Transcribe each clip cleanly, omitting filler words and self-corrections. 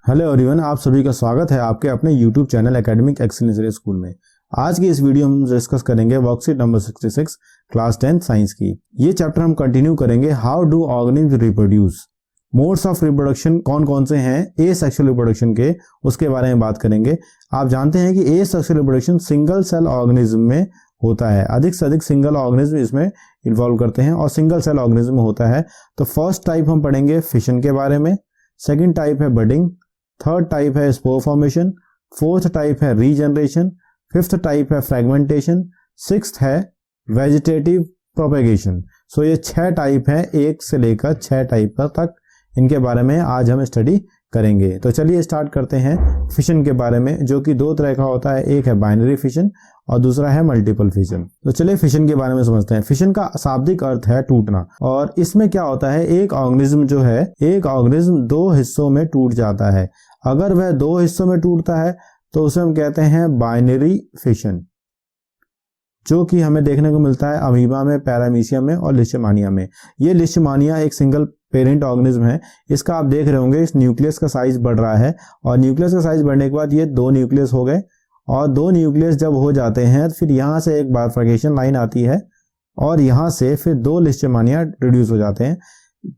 Hello everyone, आप सभी का स्वागत है आपके अपने YouTube channel academic excellence school में। आज की इस वीडियो में हम डिस्कस करेंगे वर्कशीट नंबर 66 क्लास 10 साइंस की। ये चैप्टर हम कंटिन्यू करेंगे how do organism reproduce. Modes of reproduction कौन कौन से हैं ए सेक्सुअल रिप्रोडक्शन के, उसके बारे में बात करेंगे। आप जानते हैं कि asexual reproduction single cell organism में होता है, अधिक से अधिक सिंगल ऑर्गेनिज्म इसमें इन्वॉल्व करते हैं और सिंगल सेल ऑर्गेनिज्म में होता है। तो फर्स्ट टाइप हम पढ़ेंगे फिशन के बारे में, सेकेंड टाइप है बडिंग, थर्ड टाइप है स्पोर फॉर्मेशन, फोर्थ टाइप है रीजनरेशन, फिफ्थ टाइप है फ्रेगमेंटेशन, सिक्स्थ है वेजिटेटिव प्रोपेगेशन। सो ये 6 टाइप है, 1 से लेकर 6 टाइप तक इनके बारे में आज हम स्टडी करेंगे। तो चलिए स्टार्ट करते हैं फिशन के बारे में, जो कि 2 तरह का होता है, एक है बाइनरी फिशन और दूसरा है मल्टीपल फिशन। तो चलिए फिशन के बारे में समझते हैं। फिशन का शाब्दिक अर्थ है टूटना, और इसमें क्या होता है, एक ऑर्गेनिज्म जो है, एक ऑर्गेनिज्म 2 हिस्सों में टूट जाता है। अगर वह 2 हिस्सों में टूटता है तो उसे हम कहते हैं बाइनरी फिशन, जो कि हमें देखने को मिलता है अमीबा में, पैरामीशियम में और लिस्टमानिया में। ये लिस्टमानिया एक सिंगल पेरेंट ऑर्गेनिज्म है। इसका आप देख रहे होंगे, इस न्यूक्लियस का साइज बढ़ रहा है, और न्यूक्लियस का साइज बढ़ने के बाद ये 2 न्यूक्लियस हो गए, और 2 न्यूक्लियस जब हो जाते हैं तो फिर यहाँ से एक बाइफर्केशन लाइन आती है और यहाँ से फिर 2 लिस्टमानिया प्रोड्यूस हो जाते हैं।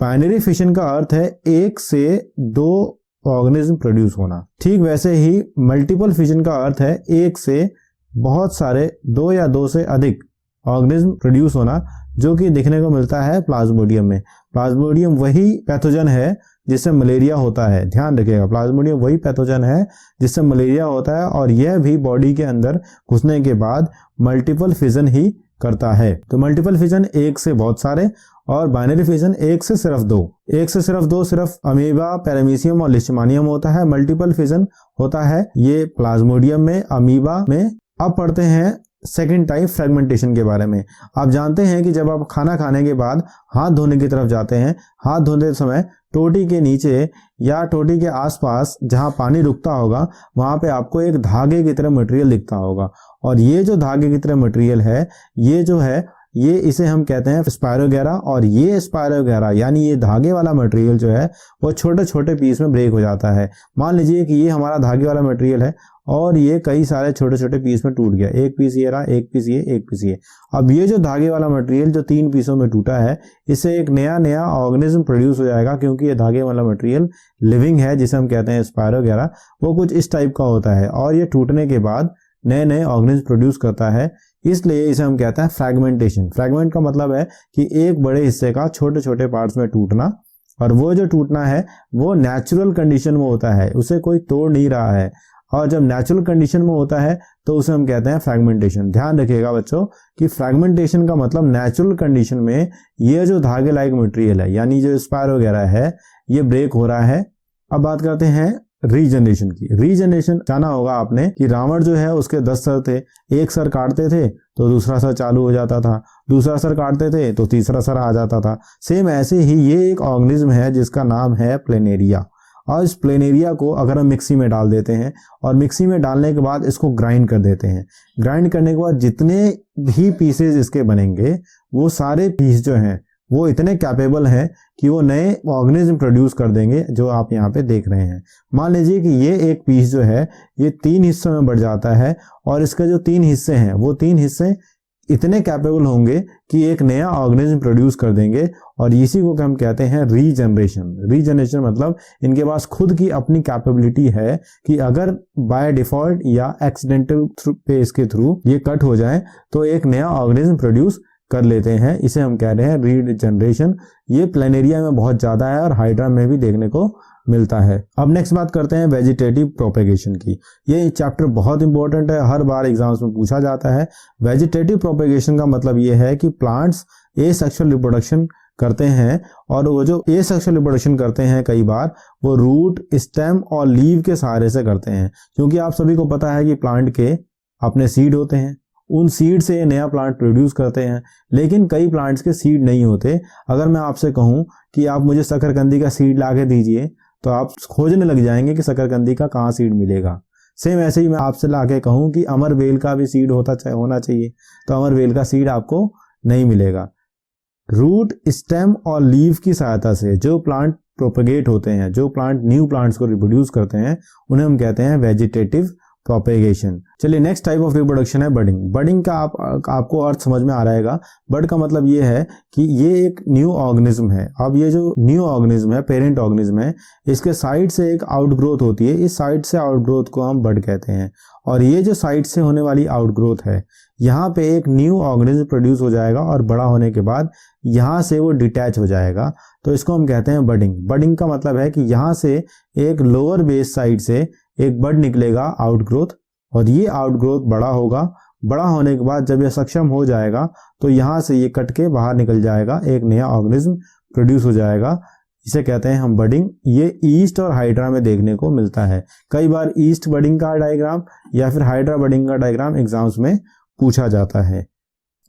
बाइनरी फिशन का अर्थ है 1 से 2 ऑर्गेनिज्म प्रोड्यूस होना। ठीक वैसे ही मल्टीपल फिशन का अर्थ है 1 से बहुत सारे 2 या 2 से अधिक ऑर्गेनिज्म प्रोड्यूस होना, जो कि देखने को मिलता है प्लाज्मोडियम में। प्लाज्मोडियम वही पैथोजन है जिससे मलेरिया होता है, ध्यान रखिएगा, प्लाज्मोडियम वही पैथोजन है जिससे मलेरिया होता है, और यह भी बॉडी के अंदर घुसने के बाद मल्टीपल फिजन ही करता है। तो मल्टीपल फिजन 1 से बहुत सारे, और बाइनरी फिजन 1 से सिर्फ 2। 1 से सिर्फ 2 सिर्फ अमीबा, पैरामीशियम और लिस्टमानियम होता है। मल्टीपल फिजन होता है ये प्लाज्मोडियम में, अमीबा में। अब पढ़ते हैं सेकेंड टाइप फ्रेगमेंटेशन के बारे में। आप जानते हैं कि जब आप खाना खाने के बाद हाथ धोने की तरफ जाते हैं, हाथ धोते समय टोटी के नीचे या टोटी के आसपास जहां पानी रुकता होगा, वहां पे आपको एक धागे की तरह मटेरियल दिखता होगा, और ये जो धागे की तरह मटेरियल है, ये जो है, ये इसे हम कहते हैं स्पायरोगेरा। और ये स्पायरोगेरा यानी ये धागे वाला मटेरियल जो है वो छोटे छोटे पीस में ब्रेक हो जाता है। मान लीजिए कि ये हमारा धागे वाला मटेरियल है और ये कई सारे छोटे छोटे पीस में टूट गया, एक पीस ये रहा, एक पीस ये, एक पीस ये। अब ये जो धागे वाला मटेरियल जो 3 पीसों में टूटा है, इससे एक नया ऑर्गेनिज्म प्रोड्यूस हो जाएगा, क्योंकि ये धागे वाला मटेरियल लिविंग है, जिसे हम कहते हैं स्पायरोगेरा। वो कुछ इस टाइप का होता है, और ये टूटने के बाद नए ऑर्गेनिज्म प्रोड्यूस करता है, इसलिए इसे हम कहते हैं फ्रैगमेंटेशन। फ्रैगमेंट का मतलब है कि एक बड़े हिस्से का छोटे छोटे पार्ट्स में टूटना, और वो जो टूटना है वो नेचुरल कंडीशन में होता है, उसे कोई तोड़ नहीं रहा है, और जब नेचुरल कंडीशन में होता है तो उसे हम कहते हैं फ्रैगमेंटेशन। ध्यान रखिएगा बच्चों कि फ्रैगमेंटेशन का मतलब नेचुरल कंडीशन में ये जो धागे लाइक मटेरियल है, यानी जो स्पायरोगेरा है, ये ब्रेक हो रहा है। अब बात करते हैं रीजनरेशन की। रीजनरेशन जाना होगा आपने कि रावण जो है उसके 10 सर थे, एक सर काटते थे तो दूसरा सर चालू हो जाता था, दूसरा सर काटते थे तो तीसरा सर आ जाता था। सेम ऐसे ही ये एक ऑर्गेनिज्म है जिसका नाम है प्लेनेरिया, और इस प्लेनेरिया को अगर हम मिक्सी में डाल देते हैं, और मिक्सी में डालने के बाद इसको ग्राइंड कर देते हैं, ग्राइंड करने के बाद जितने भी पीसेज इसके बनेंगे, वो सारे पीस जो हैं वो इतने कैपेबल हैं कि वो नए ऑर्गेनिज्म प्रोड्यूस कर देंगे, जो आप यहाँ पे देख रहे हैं। मान लीजिए कि ये एक पीस जो है ये 3 हिस्सों में बढ़ जाता है, और इसके जो 3 हिस्से हैं वो 3 हिस्से इतने कैपेबल होंगे कि एक नया ऑर्गेनिज्म प्रोड्यूस कर देंगे, और इसी को हम कहते हैं रीजनरेशन। रीजनरेशन मतलब इनके पास खुद की अपनी कैपेबिलिटी है कि अगर बाय डिफॉल्ट या एक्सीडेंटल पेस के थ्रू ये कट हो जाए तो एक नया ऑर्गेनिज्म प्रोड्यूस कर लेते हैं। इसे हम कह रहे हैं रीजनरेशन। ये प्लेनेरिया में बहुत ज्यादा है और हाइड्रा में भी देखने को मिलता है। अब नेक्स्ट बात करते हैं वेजिटेटिव प्रोपेगेशन की। ये चैप्टर बहुत इंपॉर्टेंट है, हर बार एग्जाम्स में पूछा जाता है। वेजिटेटिव प्रोपेगेशन का मतलब ये है कि प्लांट्स एसेक्सुअल रिप्रोडक्शन करते हैं, और वो जो एसेक्सुअल रिप्रोडक्शन करते हैं कई बार वो रूट, स्टेम और लीव के सहारे से करते हैं, क्योंकि आप सभी को पता है कि प्लांट के अपने सीड होते हैं, उन सीड से नया प्लांट प्रोड्यूस करते हैं। लेकिन कई प्लांट्स के सीड नहीं होते। अगर मैं आपसे कहूं कि आप मुझे शकरकंदी का सीड ला के दीजिए, तो आप खोजने लग जाएंगे कि शकरकंदी का कहाँ सीड मिलेगा। सेम ऐसे ही मैं आपसे ला के कहूं कि अमरवेल का भी सीड होना चाहिए, तो अमरवेल का सीड आपको नहीं मिलेगा। रूट, स्टेम और लीव की सहायता से जो प्लांट प्रोपेगेट होते हैं, जो प्लांट न्यू प्लांट्स को रिप्रोड्यूस करते हैं, उन्हें हम कहते हैं वेजिटेटिव प्रोपेगेशन। चलिए नेक्स्ट टाइप ऑफ रिप्रोडक्शन है बडिंग। बडिंग का आपको अर्थ समझ में आ रहेगा। बड का मतलब ये है कि ये एक न्यू ऑर्गेनिज्म है। अब ये जो न्यू ऑर्गेनिज्म है, पेरेंट ऑर्गेनिज्म है, इसके साइड से एक आउटग्रोथ होती है। इस साइड से आउटग्रोथ को हम बड कहते हैं। और ये जो साइड से होने वाली आउटग्रोथ है, यहाँ पे एक न्यू ऑर्गेनिज्म प्रोड्यूस हो जाएगा और बड़ा होने के बाद यहाँ से वो डिटैच हो जाएगा, तो इसको हम कहते हैं बडिंग। बडिंग का मतलब है कि यहाँ से एक लोअर बेस साइड से एक बड निकलेगा, आउटग्रोथ, और ये आउटग्रोथ बड़ा होगा। बड़ा होने के बाद जब ये सक्षम हो जाएगा तो यहाँ से ये कट के बाहर निकल जाएगा, एक नया ऑर्गेनिज्म प्रोड्यूस हो जाएगा। इसे कहते हैं हम बडिंग। ये ईस्ट और हाइड्रा में देखने को मिलता है। कई बार ईस्ट बडिंग का डायग्राम या फिर हाइड्रा बडिंग का डायग्राम एग्जाम्स में पूछा जाता है।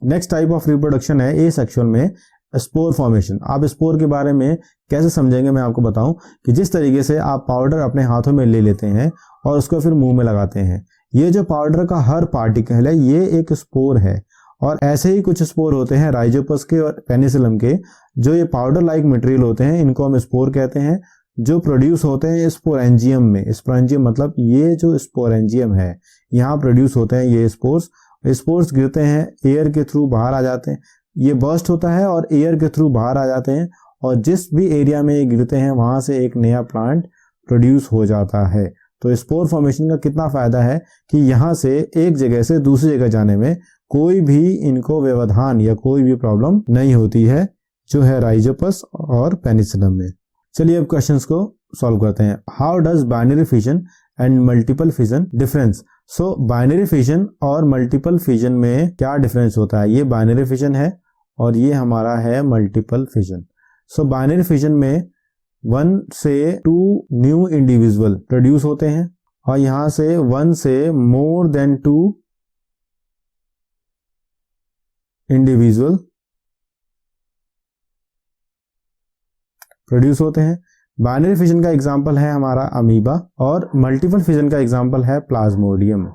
नेक्स्ट टाइप ऑफ रिप्रोडक्शन है एसेक्सुअल में स्पोर फॉर्मेशन। आप स्पोर के बारे में कैसे समझेंगे मैं आपको बताऊं कि जिस तरीके से आप पाउडर अपने हाथों में ले लेते हैं और उसको फिर मुंह में लगाते हैं, ये जो पाउडर का हर पार्टिकल है ये एक स्पोर है। और ऐसे ही कुछ स्पोर होते हैं राइजोपस के और पेनिसिलम के, जो ये पाउडर लाइक मटेरियल होते हैं, इनको हम स्पोर कहते हैं, जो प्रोड्यूस होते हैं स्पोरेंजियम में। स्पोरेंजियम मतलब ये जो स्पोरेंजियम है, यहाँ प्रोड्यूस होते हैं ये स्पोर्स। स्पोर्स गिरते हैं, एयर के थ्रू बाहर आ जाते हैं, ये बर्स्ट होता है और एयर के थ्रू बाहर आ जाते हैं, और जिस भी एरिया में ये गिरते हैं वहां से एक नया प्लांट प्रोड्यूस हो जाता है। तो स्पोर फॉर्मेशन का कितना फायदा है कि यहाँ से एक जगह से दूसरी जगह जाने में कोई भी इनको व्यवधान या कोई भी प्रॉब्लम नहीं होती है, जो है राइजोपस और पेनिसिलम में। चलिए अब क्वेश्चंस को सॉल्व करते हैं। How does binary fission and multiple fission difference? So binary fission और मल्टीपल फिजन में क्या डिफरेंस होता है? ये बाइनरी फिजन है और ये हमारा है मल्टीपल फिजन। सो बाइनरी फिजन में 1 से 2 न्यू इंडिविजुअल प्रोड्यूस होते हैं और यहां से 1 से मोर देन 2 इंडिविजुअल प्रोड्यूस होते हैं। बाइनरी फिजन का एग्जांपल है हमारा अमीबा और मल्टीपल फिजन का एग्जांपल है प्लाज्मोडियम।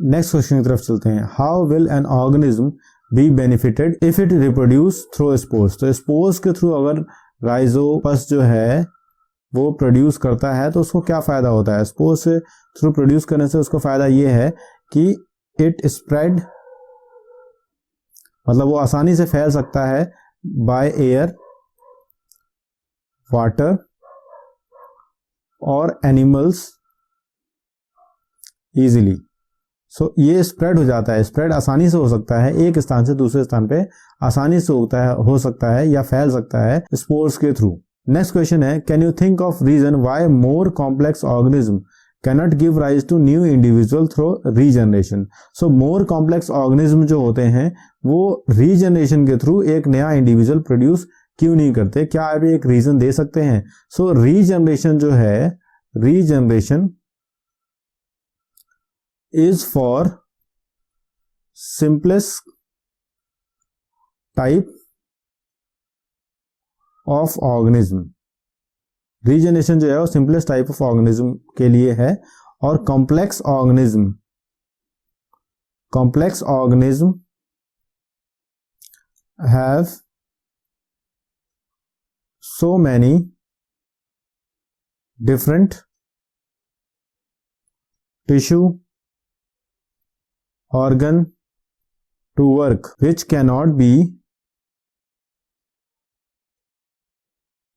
नेक्स्ट क्वेश्चन की तरफ चलते हैं। How will an organism be benefited if it reproduce through spores? तो स्पोर्स के थ्रू अगर राइजोपस जो है वो प्रोड्यूस करता है तो उसको क्या फायदा होता है? स्पोर्स से थ्रू प्रोड्यूस करने से उसको फायदा ये है कि इट स्प्रेड, मतलब वो आसानी से फैल सकता है बाय एयर, वाटर और एनिमल्स इजीली। सो ये स्प्रेड हो जाता है, स्प्रेड आसानी से हो सकता है, एक स्थान से दूसरे स्थान पे आसानी से हो सकता है या फैल सकता है स्पोर्स के थ्रू। नेक्स्ट क्वेश्चन है, can you think of reason why more complex organism cannot give rise to new individual through regeneration? So more complex organism जो होते हैं वो रीजनरेशन के थ्रू एक नया इंडिविजुअल प्रोड्यूस क्यों नहीं करते? क्या आप एक रीजन दे सकते हैं? सो रीजनरेशन जो है, regeneration is for simplest type of organism। Regeneration जो है वो सिंपलेस्ट टाइप ऑफ ऑर्गेनिज्म के लिए है। और complex organism have so many different tissue organ to work which cannot be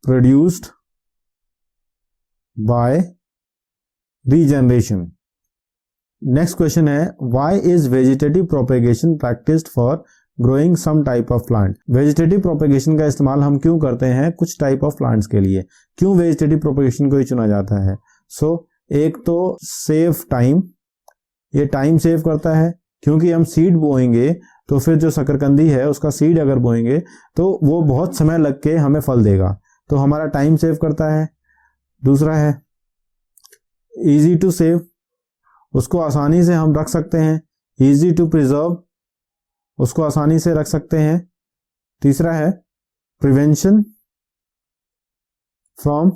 produced by regeneration। Next question है, why is vegetative propagation practiced for growing some type of plant? Vegetative propagation का इस्तेमाल हम क्यों करते हैं कुछ type of plants के लिए? क्यों वेजिटेटिव प्रोपेगेशन को ही चुना जाता है? एक तो सेव टाइम, ये टाइम सेव करता है क्योंकि हम सीड बोएंगे तो फिर जो शकरकंदी है उसका सीड अगर बोएंगे तो वो बहुत समय लग के हमें फल देगा, तो हमारा टाइम सेव करता है। दूसरा है इजी टू सेव, उसको आसानी से हम रख सकते हैं। इजी टू प्रिजर्व, उसको आसानी से रख सकते हैं। तीसरा है प्रिवेंशन फ्रॉम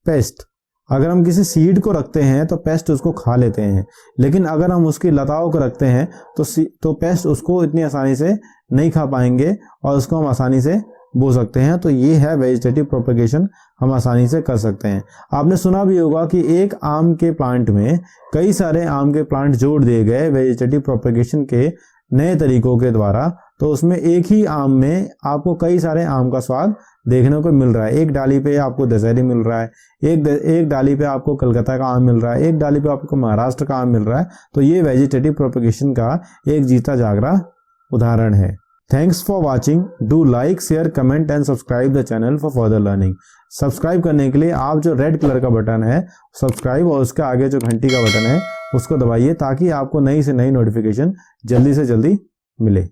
पेस्ट, अगर हम किसी सीड को रखते हैं तो पेस्ट उसको खा लेते हैं, लेकिन अगर हम उसकी लताओं को रखते हैं तो पेस्ट उसको इतनी आसानी से नहीं खा पाएंगे और उसको हम आसानी से बो सकते हैं। तो ये है वेजिटेटिव प्रोपेगेशन, हम आसानी से कर सकते हैं। आपने सुना भी होगा कि एक आम के प्लांट में कई सारे आम के प्लांट जोड़ दिए गए वेजिटेटिव प्रोपेगेशन के नए तरीकों के द्वारा, तो उसमें एक ही आम में आपको कई सारे आम का स्वाद देखने को मिल रहा है। एक डाली पे आपको दशहरी मिल रहा है, एक डाली पे आपको कलकत्ता का आम मिल रहा है, एक डाली पे आपको महाराष्ट्र का आम मिल रहा है। तो ये वेजिटेटिव प्रोपेगेशन का एक जीता जागरा उदाहरण है। Thanks for watching. Do like, share, comment and subscribe the channel for further learning. Subscribe करने के लिए आप जो रेड कलर का बटन है सब्सक्राइब और उसके आगे जो घंटी का बटन है उसको दबाइए, ताकि आपको नई से नई नोटिफिकेशन जल्दी से जल्दी मिले।